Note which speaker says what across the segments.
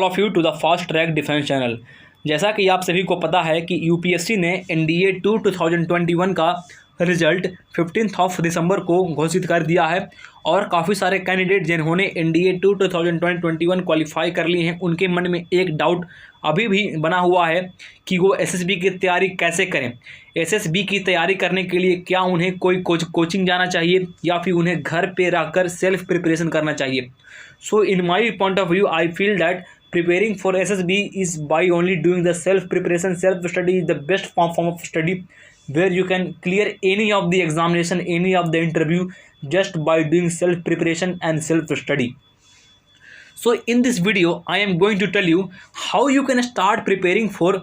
Speaker 1: All of you to the fast track defence channel. जैसा कि आप सभी को पता है कि यूपीएससी ने एनडीए 2 2021 का रिजल्ट 15 दिसंबर को घोषित कर दिया है और काफ़ी सारे कैंडिडेट जिन्होंने एनडीए 2 2021 क्वालिफाई कर लिए हैं उनके मन में एक डाउट अभी भी बना हुआ है कि वो एसएसबी की तैयारी कैसे करें। एसएसबी की तैयारी करने के लिए क्या उन्हें कोई कोचिंग जाना चाहिए या फिर उन्हें घर पे रहकर सेल्फ प्रिपरेशन करना चाहिए। So in my point of view I feel that preparing for SSB is by only doing the self preparation. Self study is the best form of study where you can clear any of the examination, any of the interview just by doing self preparation and self study. So in this video I am going to tell you how you can start preparing for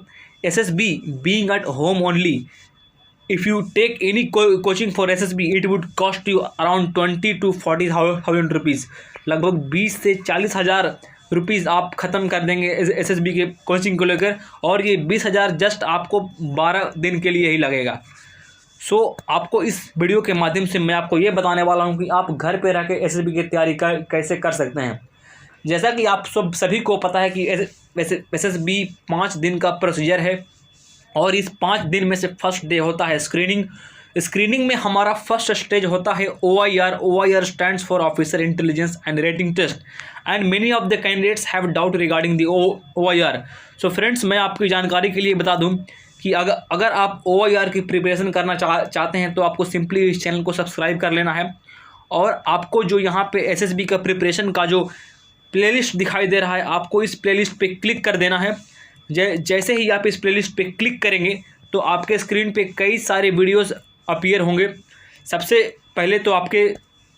Speaker 1: SSB being at home only. If you take any coaching for SSB it would cost you around 20 to 40,000 rupees. लगभग 20 से 40,000 rupees आप ख़त्म कर देंगे SSB के coaching को लेकर और ये 20,000 जस्ट आपको 12 दिन के लिए ही लगेगा। सो आपको इस वीडियो के माध्यम से मैं आपको ये बताने वाला हूँ कि आप घर पे रह के एसएसबी की तैयारी कैसे कर सकते हैं। जैसा कि आप सभी को पता है कि एसएसबी 5 दिन का प्रोसीजर है और इस 5 दिन में से फर्स्ट डे होता है स्क्रीनिंग में हमारा फर्स्ट स्टेज होता है OIR stands for officer intelligence and rating test and many of the candidates have doubt regarding the OIR। So friends मैं आपकी जानकारी के लिए बता दूं कि अगर आप OIR की प्रिपरेशन करना चाहते हैं तो आपको सिंपली इस चैनल को सब्सक्राइब कर लेना है और आपको जो यहाँ पे एसएसबी का प्रिपरेशन का जो प्लेलिस्ट दिखाई दे रहा है आपको इस प्लेलिस्ट पे क्लिक कर देना है। जैसे ही आप इस प्लेलिस्ट पे क्लिक करेंगे तो आपके स्क्रीन पे कई सारे वीडियोस अपीयर होंगे। सबसे पहले तो आपके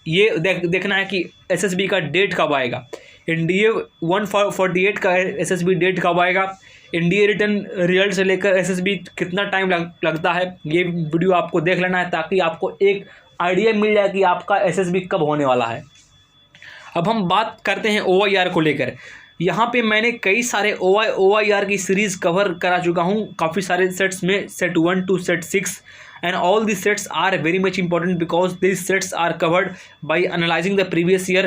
Speaker 1: ये देखना है कि एसएसबी का डेट कब आएगा, एनडीए 148 का एसएसबी डेट कब आएगा, एनडीए रिटर्न रिजल्ट से लेकर एसएसबी कितना टाइम लगता है, ये वीडियो आपको देख लेना है ताकि आपको एक आइडिया मिल जाए कि आपका एसएसबी कब होने वाला है। अब हम बात करते हैं OIR को लेकर। यहाँ पे मैंने कई सारे OIR की सीरीज़ कवर करा चुका हूँ काफ़ी सारे सेट्स में, set 1 to set 6 and all these sets are very much important because these sets are covered by analyzing the previous year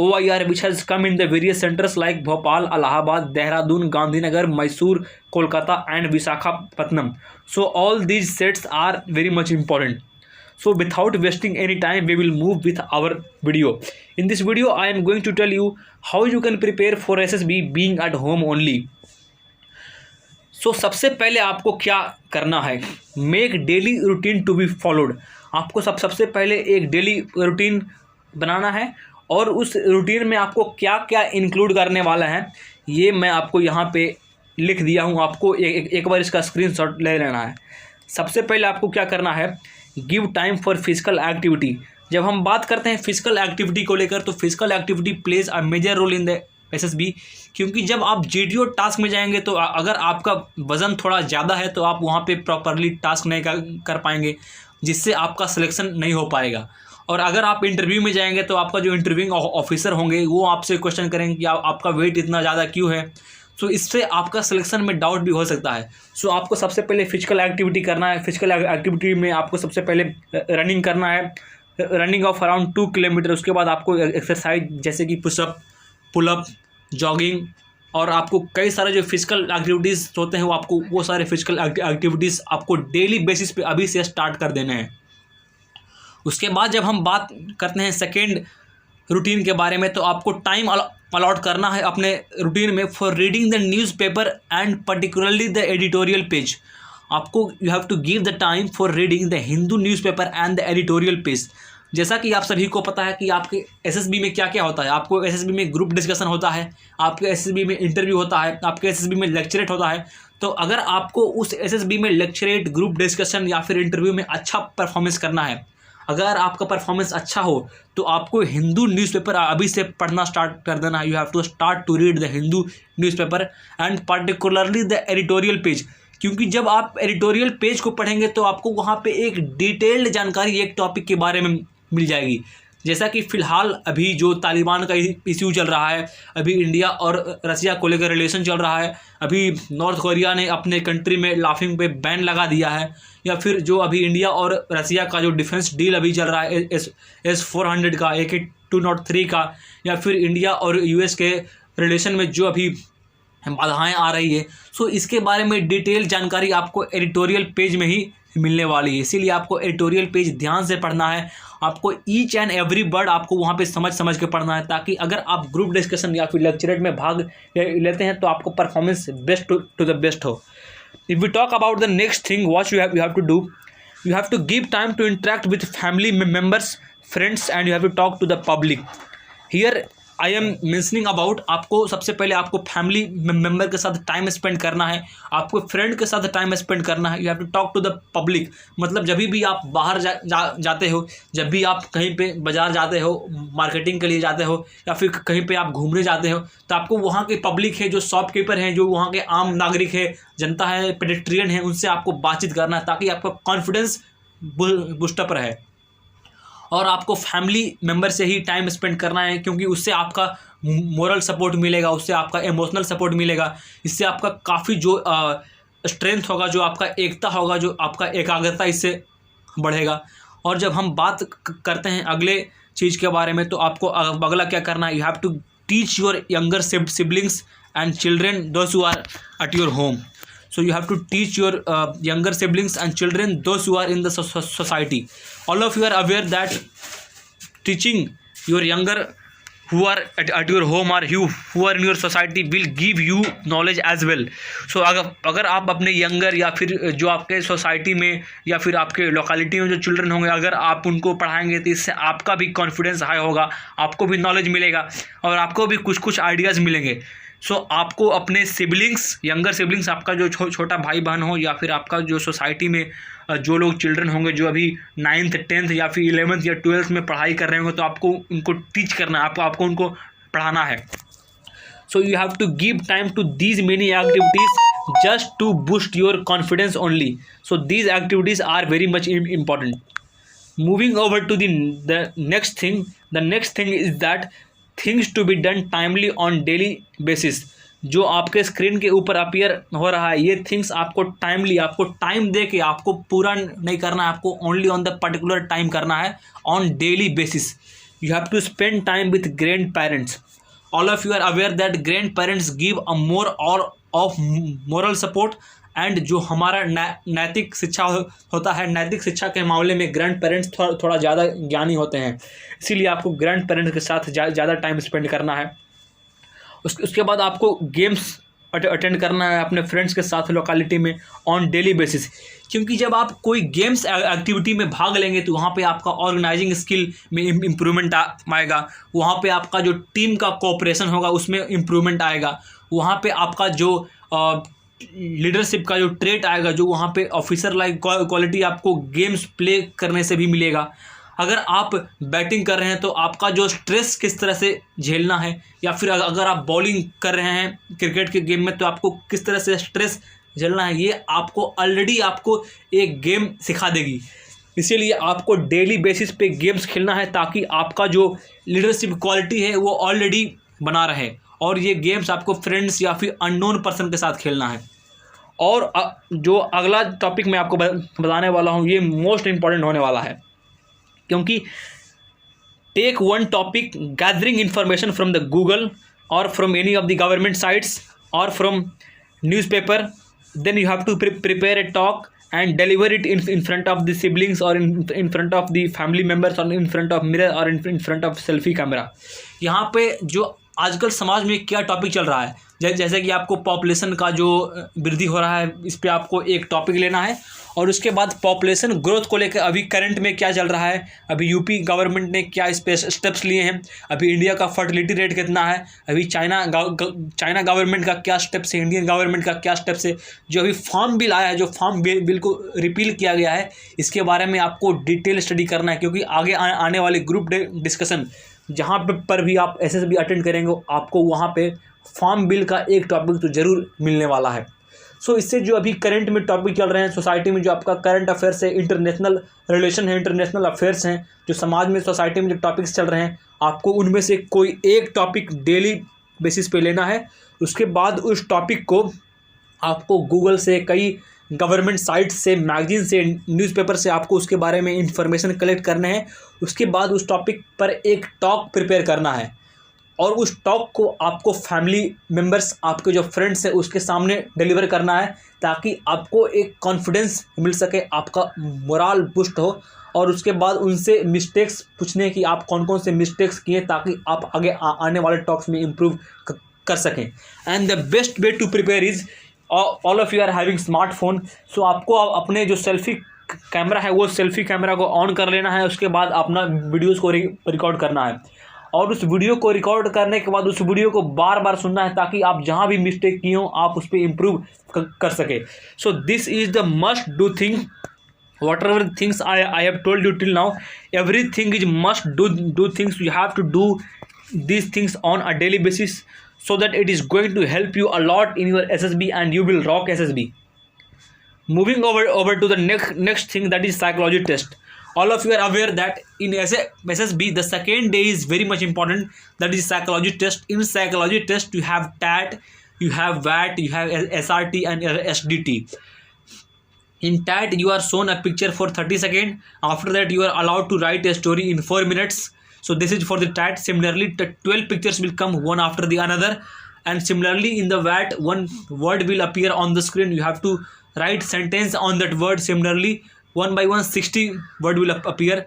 Speaker 1: OIR which has come in the various centers like Bhopal, Allahabad, Dehradun, Gandhinagar, Mysore, Kolkata and Visakhapatnam. So all these sets are very much important. So without wasting any time we will move with our video. In this video I am going to tell you how you can prepare for SSB being at home only. So सबसे पहले आपको क्या करना है, make daily routine to be followed. आपको सबसे पहले एक डेली रूटीन बनाना है और उस रूटीन में आपको क्या क्या इंक्लूड करने वाला है ये मैं आपको यहाँ पे लिख दिया हूँ। आपको एक बार इसका स्क्रीनशॉट ले लेना है। सबसे पहले आपको क्या करना है, give time for physical activity. जब हम बात करते हैं फिजिकल एक्टिविटी को लेकर तो physical activity plays a major role in the SSB, क्योंकि जब आप जीडीओ टास्क में जाएंगे तो अगर आपका वज़न थोड़ा ज़्यादा है तो आप वहाँ पे प्रॉपरली टास्क नहीं कर पाएंगे जिससे आपका सिलेक्शन नहीं हो पाएगा। और अगर आप इंटरव्यू में जाएंगे तो आपका जो इंटरव्यूइंग ऑफिसर होंगे वो आपसे क्वेश्चन करेंगे कि आपका वेट इतना ज़्यादा क्यों है। सो इससे आपका सिलेक्शन में डाउट भी हो सकता है। सो आपको सबसे पहले फिजिकल एक्टिविटी करना है। फिजिकल एक्टिविटी में आपको सबसे पहले रनिंग करना है, रनिंग ऑफ अराउंड 2 किलोमीटर। उसके बाद आपको एक्सरसाइज जैसे कि पुशअप, पुलअप, जॉगिंग और आपको कई सारे जो फिजिकल एक्टिविटीज़ होते हैं वो सारे फिजिकल एक्टिविटीज़ आपको डेली बेसिस पे अभी से स्टार्ट कर देने हैं। उसके बाद जब हम बात करते हैं सेकेंड रूटीन के बारे में तो आपको टाइम अलॉट करना है अपने रूटीन में for reading the newspaper and particularly the editorial page. आपको you have to give the time for reading the Hindu newspaper and the editorial page. जैसा कि आप सभी को पता है कि आपके एसएसबी में क्या क्या होता है। आपको एसएसबी में ग्रुप डिस्कशन होता है, आपके एसएसबी में इंटरव्यू होता है, आपके एसएसबी में लेक्चरेट होता है। तो अगर आपको उस एसएसबी में लेक्चरेट, ग्रुप डिस्कशन या फिर इंटरव्यू में अच्छा परफॉर्मेंस करना है, अगर आपका परफॉर्मेंस अच्छा हो तो आपको हिंदू न्यूज़पेपर अभी से पढ़ना स्टार्ट कर देना है। You have to start to read the Hindu newspaper and particularly the editorial page, क्योंकि जब आप एडिटोरियल पेज को पढ़ेंगे तो आपको वहाँ पे एक डिटेल्ड जानकारी एक टॉपिक के बारे में मिल जाएगी। जैसा कि फ़िलहाल अभी जो तालिबान का इश्यू चल रहा है, अभी इंडिया और रसिया को लेकर रिलेशन चल रहा है, अभी नॉर्थ कोरिया ने अपने कंट्री में लाफिंग पे बैन लगा दिया है, या फिर जो अभी इंडिया और रसिया का जो डिफेंस डील अभी चल रहा है S-400 का, AK-203 का, या फिर इंडिया और यूएस के रिलेशन में जो अभी बाधाएं आ रही है। सो इसके बारे में डिटेल जानकारी आपको एडिटोरियल पेज में ही मिलने वाली है, इसीलिए आपको एडिटोरियल पेज ध्यान से पढ़ना है। आपको ईच एंड एवरी वर्ड आपको वहाँ पे समझ के पढ़ना है, ताकि अगर आप ग्रुप डिस्कशन या फिर लेक्चरेट में भाग लेते हैं तो आपको performance best to the best हो। If we talk about the next thing what you have to do, you have to give time to interact with family members, friends, and you have to talk to the public. Here I am mentioning about आपको सबसे पहले आपको family member के साथ time spend करना है, आपको friend के साथ टाइम स्पेंड करना है। You have to talk to the public, मतलब जब भी आप बाहर जाते हो, जब भी आप कहीं पे बाज़ार जाते हो, मार्केटिंग के लिए जाते हो, या फिर कहीं पे आप घूमने जाते हो, तो आपको वहाँ के पब्लिक है, जो शॉपकीपर हैं, जो वहाँ के आम नागरिक है, जनता है, पेडेस्ट्रियन है, उनसे आपको बातचीत करना है, ताकि आपका कॉन्फिडेंस बूस्टअप रहे। और आपको फैमिली मेम्बर से ही टाइम स्पेंड करना है, क्योंकि उससे आपका मोरल सपोर्ट मिलेगा, उससे आपका इमोशनल सपोर्ट मिलेगा, इससे आपका काफ़ी जो स्ट्रेंथ होगा, जो आपका एकता होगा, जो आपका एकाग्रता, इससे बढ़ेगा। और जब हम बात करते हैं अगले चीज़ के बारे में, तो आपको अगला क्या करना है, you have to teach your younger siblings and children those who are at your home. So you have to teach your younger siblings and children those who are in the society. All of you are aware that teaching your younger who are at your home or you who are in your society will give you knowledge as well. So अगर आप अपने younger या फिर जो आपके society में या फिर आपके लोकेलिटी में जो चिल्ड्रन होंगे, अगर आप उनको पढ़ाएंगे तो इससे आपका भी कॉन्फिडेंस हाई होगा, आपको भी नॉलेज मिलेगा और आपको भी कुछ आइडियाज़ मिलेंगे। सो आपको अपने सिबलिंग्स, यंगर सिबलिंग्स, आपका जो छोटा भाई बहन हो, या फिर आपका जो सोसाइटी में जो लोग चिल्ड्रन होंगे जो अभी 9th 10th या फिर 11th या 12th में पढ़ाई कर रहे होंगे, तो आपको उनको टीच करना है, आपको उनको पढ़ाना है। So you have to give time to these many activities just to boost your confidence only. So these activities are very much important. Moving over to the next thing, the next thing is that things to be done timely on daily basis. जो आपके screen के ऊपर appear हो रहा है, ये things आपको timely, आपको टाइम दे के आपको पूरा नहीं करना है, आपको only on the particular time करना है, on daily basis. You have to spend time with grand parents. All of you are aware that grand parents give a more और ऑफ मोरल सपोर्ट एंड जो हमारा नैतिक शिक्षा होता है, नैतिक शिक्षा के मामले में ग्रैंड पेरेंट्स थोड़ा ज़्यादा ज्ञानी होते हैं, इसीलिए आपको ग्रैंड पेरेंट्स के साथ ज़्यादा टाइम स्पेंड करना है। उसके बाद आपको गेम्स अटेंड करना है अपने फ्रेंड्स के साथ लोकेलिटी में ऑन डेली बेसिस, क्योंकि जब आप कोई गेम्स एक्टिविटी में भाग लेंगे तो वहाँ पे आपका ऑर्गेनाइजिंग स्किल में इम्प्रूवमेंट आएगा, वहाँ पे आपका जो टीम का कोऑपरेशन होगा उसमें इम्प्रूवमेंट आएगा, वहाँ पे आपका जो लीडरशिप का जो ट्रेट आएगा, जो वहाँ पे ऑफिसर लाइक क्वालिटी आपको गेम्स प्ले करने से भी मिलेगा। अगर आप बैटिंग कर रहे हैं तो आपका जो स्ट्रेस किस तरह से झेलना है, या फिर अगर आप बॉलिंग कर रहे हैं क्रिकेट के गेम में तो आपको किस तरह से स्ट्रेस झेलना है, ये आपको ऑलरेडी आपको एक गेम सिखा देगी। इसीलिए आपको डेली बेसिस पे गेम्स खेलना है, ताकि आपका जो लीडरशिप क्वालिटी है वो ऑलरेडी बना रहे, और ये गेम्स आपको फ्रेंड्स या फिर अननोन पर्सन के साथ खेलना है। और जो अगला टॉपिक मैं आपको बताने वाला हूँ, ये मोस्ट इम्पॉर्टेंट होने वाला है, क्योंकि take one topic gathering information from the Google और from any of the government sites और from newspaper, then you have to prepare a talk and deliver it in front of the siblings or in front of the family members or in front of mirror or in front of selfie camera। यहाँ पे जो आजकल समाज में क्या topic चल रहा है, जैसे कि आपको पॉपुलेशन का जो वृद्धि हो रहा है, इस पे आपको एक टॉपिक लेना है, और उसके बाद पॉपुलेशन ग्रोथ को लेकर अभी करंट में क्या चल रहा है, अभी यूपी गवर्नमेंट ने क्या स्टेप्स लिए हैं, अभी इंडिया का फर्टिलिटी रेट कितना है, अभी चाइना गवर्नमेंट का क्या स्टेप्स है, इंडियन गवर्नमेंट का क्या स्टेप्स है, जो अभी फार्म बिल आया है, जो फार्म बिल को रिपील किया गया है, इसके बारे में आपको डिटेल स्टडी करना है, क्योंकि आगे आने वाले ग्रुप डिस्कशन जहाँ पर भी आप SSB अटेंड करेंगे, आपको वहाँ पे फार्म बिल का एक टॉपिक तो ज़रूर मिलने वाला है। सो इससे जो अभी करंट में टॉपिक चल रहे हैं सोसाइटी में, जो आपका करंट अफेयर्स है, इंटरनेशनल रिलेशन है, इंटरनेशनल अफेयर्स हैं, जो समाज में सोसाइटी में जो टॉपिक्स चल रहे हैं, आपको उनमें से कोई एक टॉपिक डेली बेसिस पे लेना है। उसके बाद उस टॉपिक को आपको गूगल से, कई गवर्नमेंट साइट से, मैगजीन से, न्यूज़पेपर से आपको उसके बारे में इंफॉर्मेशन कलेक्ट करना है। उसके बाद उस टॉपिक पर एक टॉक प्रिपेयर करना है, और उस टॉक को आपको फैमिली मेम्बर्स, आपके जो फ्रेंड्स हैं उसके सामने डिलीवर करना है, ताकि आपको एक कॉन्फिडेंस मिल सके, आपका मोरल बूस्ट हो, और उसके बाद उनसे मिस्टेक्स पूछने की आप कौन कौन से मिस्टेक्स किए, ताकि आप आगे आने वाले टॉक्स में इम्प्रूव कर सकें। And the best way to prepare is, all of you are having smartphone, so आपको अपने जो सेल्फी कैमरा है वो सेल्फी कैमरा को ऑन कर लेना है। उसके बाद अपना वीडियोज़ को रिकॉर्ड करना है, और उस वीडियो को रिकॉर्ड करने के बाद उस वीडियो को बार बार सुनना है, ताकि आप जहाँ भी मिस्टेक किए हों आप उस पर इम्प्रूव कर सके। So this is the must do thing, whatever things I have told you till now, everything is must do things. You have to do these things on a daily basis, so that it is going to help you a lot in your SSB and you will rock SSB. Moving over to the next thing, that is psychology test. All of you are aware that in SSB the second day is very much important, that is psychology test. In psychology test you have TAT, you have VAT, you have SRT and SDT. In TAT you are shown a picture for 30 seconds. After that you are allowed to write a story in 4 minutes. So this is for the TAT. Similarly 12 pictures will come one after the another, and similarly in the VAT one word will appear on the screen. You have to write sentence on that word. Similarly one by one 60 word will appear.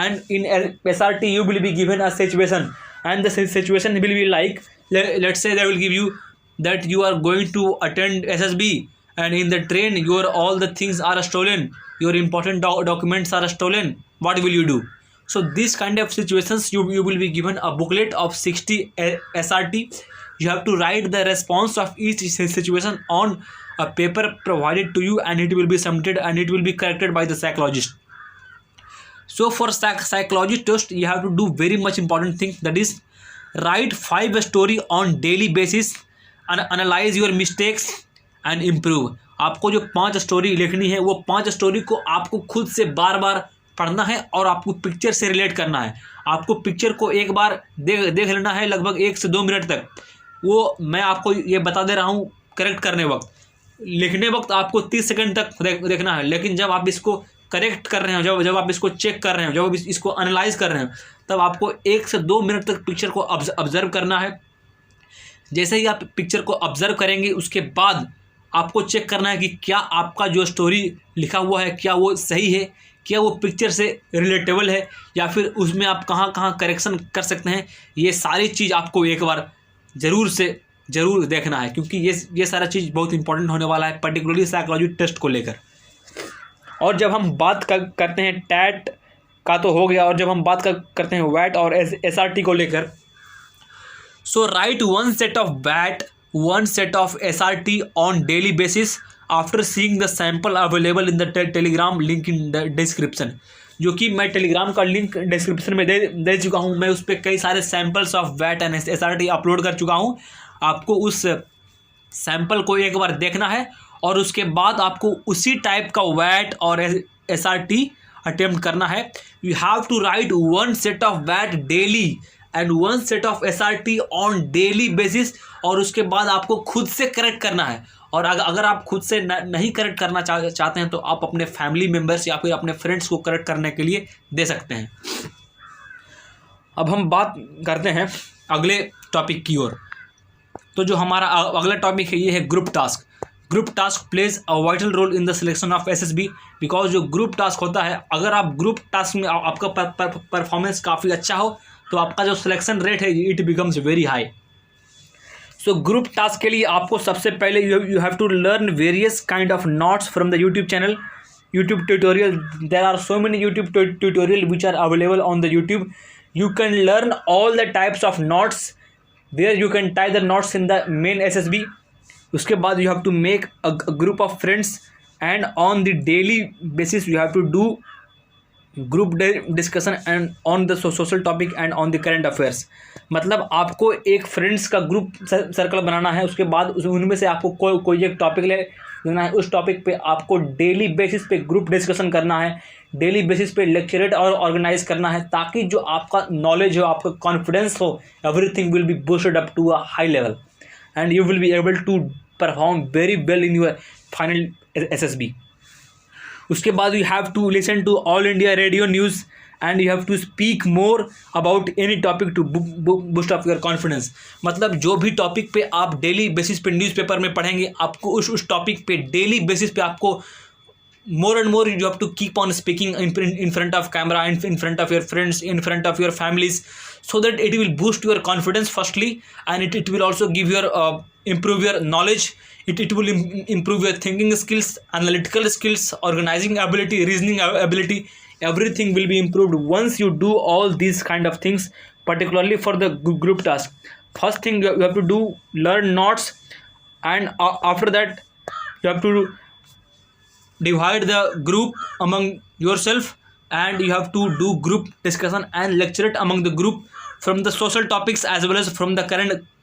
Speaker 1: And in SRT you will be given a situation, and the situation will be like, let's say they will give you that you are going to attend SSB, and in the train your all the things are stolen, your important documents are stolen. What will you do? So these kind of situations you will be given a booklet of 60 SRT. You have to write the response of each situation on a paper provided to you, and it will be submitted and it will be corrected by the psychologist. So for psychology test you have to do very much important thing, that is write 5 story on daily basis, analyze your mistakes and improve. आपको जो 5 story लिखनी है वो 5 story को आपको खुद से बार बार पढ़ना है, और आपको पिक्चर से रिलेट करना है। आपको पिक्चर को एक बार देख लेना है लगभग 1 से 2 मिनट तक। वो मैं आपको ये बता दे रहा हूँ, करेक्ट करने वक्त, लिखने वक्त आपको 30 सेकंड तक देखना है, लेकिन जब आप इसको करेक्ट कर रहे हो, जब आप इसको चेक कर रहे हो, जब आप इसको एनालाइज कर रहे हो, तब आपको 1 से 2 मिनट तक पिक्चर को ऑब्जर्व करना है। जैसे ही आप पिक्चर को ऑब्जर्व करेंगे उसके बाद आपको चेक करना है कि क्या आपका जो स्टोरी लिखा हुआ है क्या वो सही है, क्या वो पिक्चर से रिलेटेबल है, या फिर उसमें आप कहाँ कहाँ करेक्शन कर सकते हैं। ये सारी चीज़ आपको एक बार ज़रूर देखना है, क्योंकि ये सारा चीज़ बहुत इंपॉर्टेंट होने वाला है, पर्टिकुलरली साइकोलॉजी टेस्ट को लेकर। और जब हम बात करते हैं टैट का तो हो गया, और जब हम बात करते हैं वैट और SRT को लेकर, सो राइट 1 सेट ऑफ वैट, 1 set of SRT on daily basis after seeing the sample available in the telegram link in the description. जो कि मैं टेलीग्राम का लिंक डिस्क्रिप्शन में दे चुका हूँ। मैं उस पर कई सारे सैम्पल्स ऑफ वैट एंड SRT अपलोड कर चुका हूँ। आपको उस सैम्पल को एक बार देखना है, और उसके बाद आपको उसी टाइप का वैट और SRT अटेम्प्ट करना है। You have to write 1 set of वैट daily and 1 set of SRT on daily basis, और उसके बाद आपको खुद से करेक्ट करना है। और अगर आप खुद से नहीं करेक्ट करना चाहते हैं तो आप अपने फैमिली मेम्बर्स या फिर अपने फ्रेंड्स को करेक्ट करने के लिए दे सकते हैं। अब हम बात करते हैं अगले टॉपिक की ओर। तो जो हमारा अगला टॉपिक है ये है group task. Group task plays a vital role in the selection of SSB, because जो ग्रुप टास्क होता है, अगर आप ग्रुप टास्क में आपका परफॉर्मेंस काफ़ी अच्छा हो तो आपका जो सिलेक्शन रेट है it becomes very high. So group task के लिए आपको सबसे पहले you have to learn various kind of notes from the YouTube channel, YouTube tutorial. There are so many YouTube tutorial which are available on the YouTube. You can learn all the types of notes where you can type the notes in the main SSB। उसके बाद you have to make a group of friends, and on the daily basis you have to do group discussion and on the social topic and on the current affairs. मतलब आपको एक friends का group circle बनाना है, उसके बाद उनमें से आपको कोई एक टॉपिक लेना है, उस टॉपिक पे आपको डेली बेसिस पे ग्रुप डिस्कशन करना है, डेली बेसिस पे लेक्चरेट और ऑर्गेनाइज करना है, ताकि जो आपका नॉलेज हो, आपका कॉन्फिडेंस हो, everything will be boosted up to a high level and you will be able to perform very well in your final SSB। उसके बाद you have to listen to all India radio news and you have to speak more about any topic to boost up your confidence. मतलब जो भी topic पे आप daily basis पे newspaper में पढ़ेंगे, आपको उस टॉपिक पे डेली बेसिस पे आपको more and more you have to keep on speaking in front of camera, in front of your friends, in front of your families, so that it will boost your confidence firstly, and it will also give your improve your knowledge. It will improve your thinking skills, analytical skills, organizing ability, reasoning ability. Everything will be improved once you do all these kind of things, particularly for the group task. First thing you have to do, learn notes, and after that you have to divide the group among yourself, and you have to do group discussion and lecture it among the group from the social topics as well as from the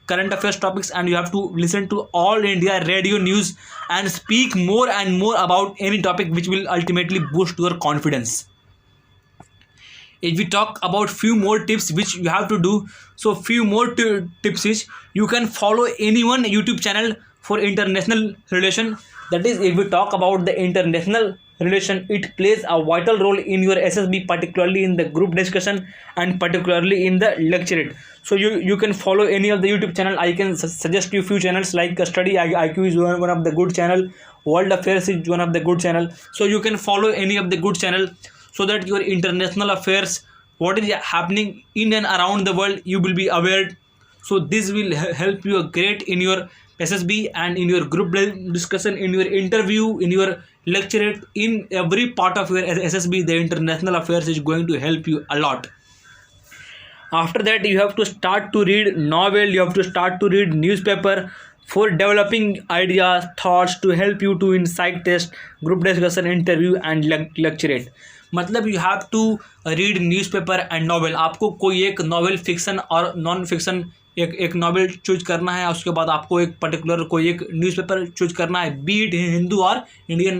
Speaker 1: current affairs topics, and you have to listen to all India radio news and speak more and more about any topic which will ultimately boost your confidence. If we talk about few more tips which you have to do, so few more tips is you can follow any one YouTube channel for international relation. That is, if we talk about the international relation, it plays a vital role in your SSB, particularly in the group discussion and particularly in the lecturate. So you can follow any of the YouTube channel. I can suggest you few channels like Study IQ is one of the good channel, World Affairs is one of the good channel. So you can follow any of the good channel so that your international affairs, what is happening in and around the world, you will be aware. So this will help you great in your SSB and in your group discussion, in your interview, in your lecturate, in every part of your SSB. The international affairs is going to help you a lot. After that, you have to start to read novel, you have to start to read newspaper for developing ideas, thoughts to help you to in psych test, group discussion, interview and lecturate. मतलब you have to read newspaper and novel. आपको कोई एक novel fiction और non fiction एक novel choose करना है, उसके बाद आपको एक पर्टिकुलर कोई एक न्यूज़पेपर चूज करना है, बी इट हिंदू और इंडियन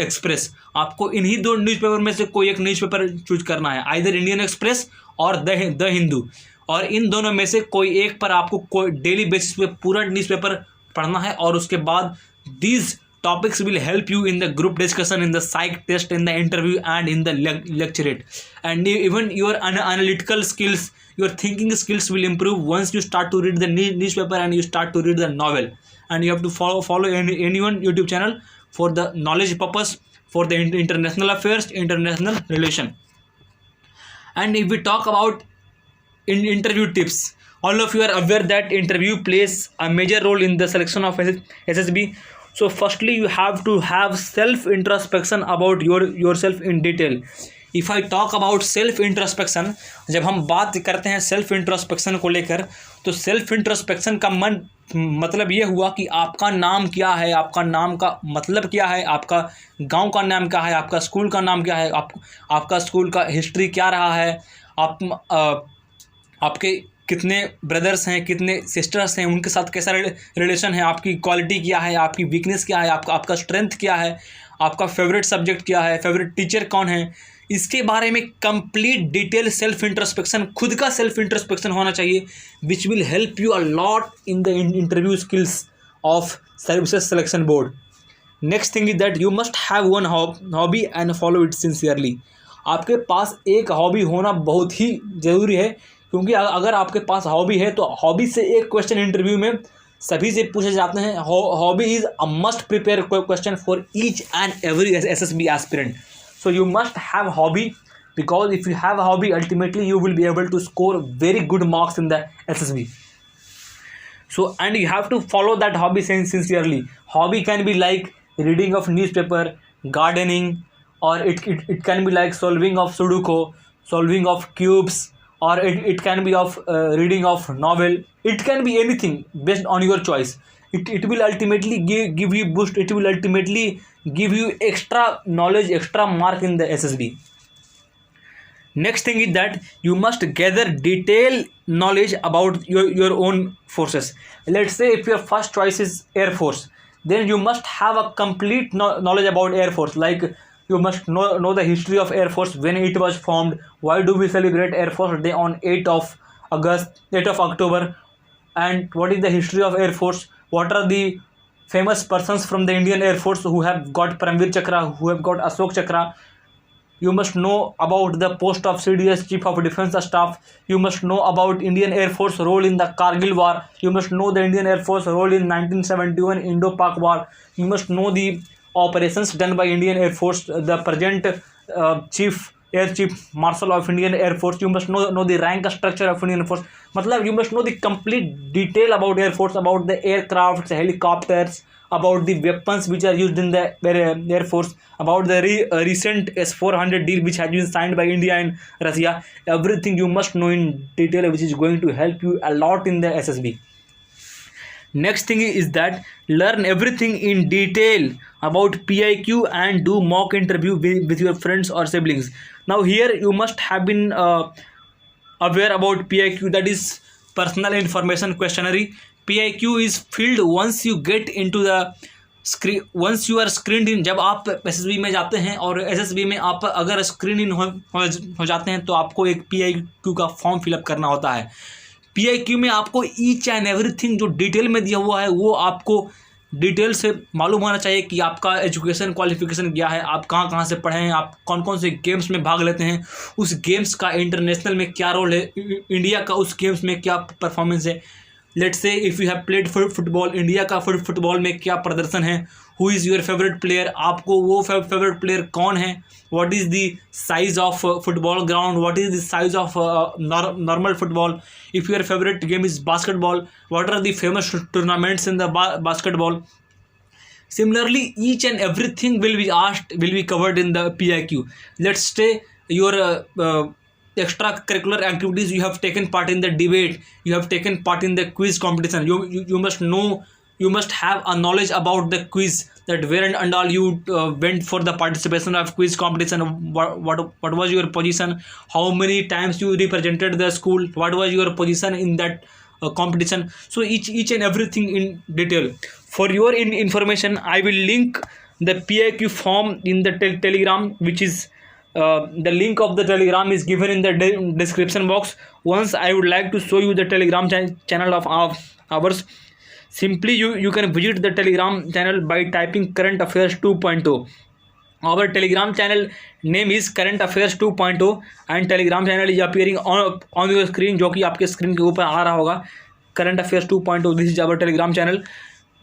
Speaker 1: एक्सप्रेस. आपको इन्हीं दो न्यूज़पेपर में से कोई एक न्यूज़पेपर चूज करना है, आइदर इंडियन एक्सप्रेस और द हिंदू, और इन दोनों में से कोई एक पर आपको कोई डेली बेसिस पे पूरा न्यूज़पेपर पढ़ना है. और उसके बाद these topics will help you in the group discussion, in the psych test, in the interview and in the lecturate. And even your analytical skills, your thinking skills will improve once you start to read the newspaper and you start to read the novel. And you have to follow any one YouTube channel for the knowledge purpose, for the international affairs, international relation. And if we talk about interview tips, all of you are aware that interview plays a major role in the selection of SSB. So firstly, you have to have self introspection about yourself in detail. If I talk about self introspection, जब हम बात करते हैं self introspection को लेकर, तो self introspection का मतलब ये हुआ कि आपका नाम क्या है, आपका नाम का मतलब क्या है, आपका गांव का नाम क्या है, आपका स्कूल का नाम क्या है, आपका स्कूल का हिस्ट्री क्या रहा है, आपके कितने ब्रदर्स हैं, कितने सिस्टर्स हैं, उनके साथ कैसा रिलेशन है, आपकी क्वालिटी क्या है, आपकी वीकनेस क्या है, आपका स्ट्रेंथ क्या है, आपका फेवरेट सब्जेक्ट क्या है, फेवरेट टीचर कौन है, इसके बारे में कंप्लीट डिटेल सेल्फ इंट्रोस्पेक्शन, खुद का सेल्फ इंट्रोस्पेक्शन होना चाहिए, which will help you a lot in the interview skills of services selection board. Next thing is that you must have one hobby and follow it sincerely. आपके पास एक hobby होना बहुत ही ज़रूरी है, क्योंकि अगर आपके पास हॉबी है तो हॉबी से एक क्वेश्चन इंटरव्यू में सभी से पूछे जाते हैं. Hobby is a must prepare question for each and every SSB aspirant. So you must have hobby, because if you have a hobby, ultimately you will be able to score very good marks in the SSB. So, and you have to follow that hobby sincerely. Hobby can be like reading of newspaper, gardening, or it can be like solving of Sudoku, solving of cubes, or it can be of reading of novel. It can be anything based on your choice. It will ultimately give you boost. It will ultimately give you extra knowledge, extra mark in the SSB. Next thing is that you must gather detailed knowledge about your own forces. Let's say if your first choice is Air Force, then you must have a complete knowledge about Air Force. Like you must know the history of Air Force, when it was formed, why do we celebrate Air Force Day on 8th of August, 8th of October, and what is the history of Air Force, what are the famous persons from the Indian Air Force who have got Paramveer Chakra, who have got Ashok Chakra. You must know about the post of CDS, Chief of Defence Staff. You must know about Indian Air Force role in the Kargil War. You must know the Indian Air Force role in 1971 Indo-Pak War. You must know the operations done by Indian Air Force, the present Air Chief Marshal of Indian Air Force. You must know the rank structure of Indian Air Force. मतलब you must know the complete detail about Air Force, about the aircrafts, helicopters, about the weapons which are used in the Air Force, about the recent S-400 deal which has been signed by India and Russia. Everything you must know in detail, which is going to help you a lot in the SSB. Next thing is that learn everything in detail about PIQ and do mock interview with your friends or siblings. Now here you must have been aware about PIQ, that is personal information questionnaire. PIQ is filled once you get into the screen, once you are screened in. जब आप SSB में जाते हैं और SSB में आप अगर screen इन हो जाते हैं तो आपको एक PIQ का फॉर्म फिलअप करना होता है. PIQ में आपको ईच एंड एवरीथिंग जो डिटेल में दिया हुआ है वो आपको डिटेल से मालूम होना चाहिए कि आपका एजुकेशन क्वालिफिकेशन क्या है, आप कहाँ कहाँ से पढ़े हैं, आप कौन कौन से गेम्स में भाग लेते हैं, उस गेम्स का इंटरनेशनल में क्या रोल है, इंडिया का उस गेम्स में क्या परफॉर्मेंस है. Let's say if you have played football, India का फुटबॉल में क्या प्रदर्शन है, who is your favourite player, आपको वो फेवरेट प्लेयर कौन है, what is the size of football ground, what is the size of normal football, if your favourite game is basketball, what are the famous tournaments in the basketball. Similarly, each and everything will be covered in the PIQ. Let's say your extracurricular activities, you have taken part in the debate, you have taken part in the quiz competition. You must know, you must have a knowledge about the quiz, that where and all you went for the participation of quiz competition, what was your position, how many times you represented the school, what was your position in that competition. So each and everything in detail. For your information, I will link the PIQ form in the Telegram, which is the link of the Telegram is given in the description box. Once I would like to show you the Telegram channel of ours. Simply you can visit the Telegram channel by typing Current Affairs 2.0. Our Telegram channel name is Current Affairs 2.0 and Telegram channel is appearing on your screen, जो कि आपके screen के ऊपर आ रहा होगा. Current Affairs 2.0, this is our Telegram channel.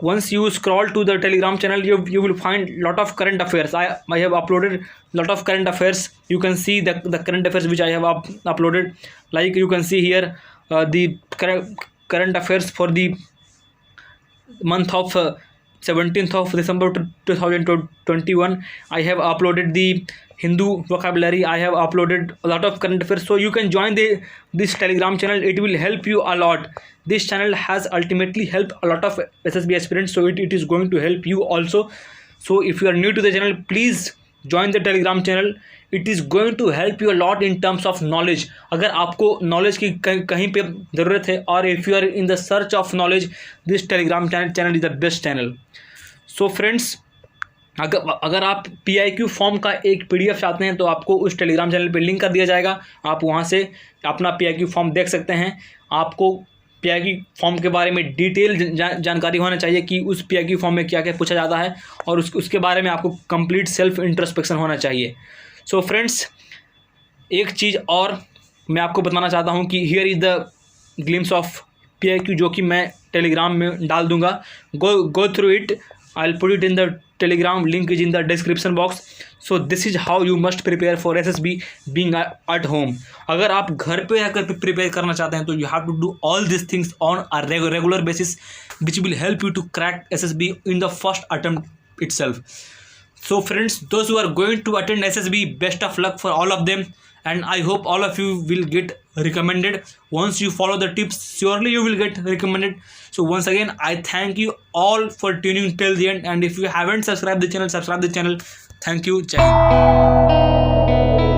Speaker 1: Once you scroll to the Telegram channel, you will find lot of current affairs. I have uploaded lot of current affairs. You can see the current affairs which I have uploaded. Like you can see here the current affairs for the month of 17th of December 2021. I have uploaded the Hindu vocabulary. I have uploaded a lot of current affairs. So you can join this Telegram channel. It will help you a lot. This channel has ultimately helped a lot of SSB aspirants. So it is going to help you also. So if you are new to the channel, please join the Telegram channel. It is going to help you a lot in terms of knowledge. अगर आपको knowledge की कहीं पे ज़रूरत है और if you are in the search of knowledge, this Telegram channel is the best channel. So friends, अगर आप PIQ फॉर्म का एक PDF चाहते हैं तो आपको उस टेलीग्राम चैनल पे लिंक कर दिया जाएगा. आप वहां से अपना PIQ फॉर्म देख सकते हैं. आपको PIQ फॉर्म के बारे में डिटेल जानकारी होना चाहिए कि उस PIQ फॉर्म में क्या क्या पूछा जाता है और उसके बारे में आपको कंप्लीट सेल्फ इंट्रोस्पेक्शन होना चाहिए. सो फ्रेंड्स, एक चीज़ और मैं आपको बताना चाहता हूँ कि here is the glimpse of PIQ, जो कि मैं टेलीग्राम में डाल दूँगा. Go through it. I will put it in the Telegram, link is in the description box. So this is how you must prepare for SSB being at home. अगर आप घर पे आकर प्रिपेयर करना चाहते हैं तो you have to do all these things on a regular basis, which will help you to crack SSB in the first attempt itself. So friends, those who are going to attend SSB, best of luck for all of them, and I hope all of you will get recommended. Once you follow the tips, surely you will get recommended. So once again, I thank you all for tuning till the end, and if you haven't subscribed the channel, subscribe the channel. Thank you. Jai Hind.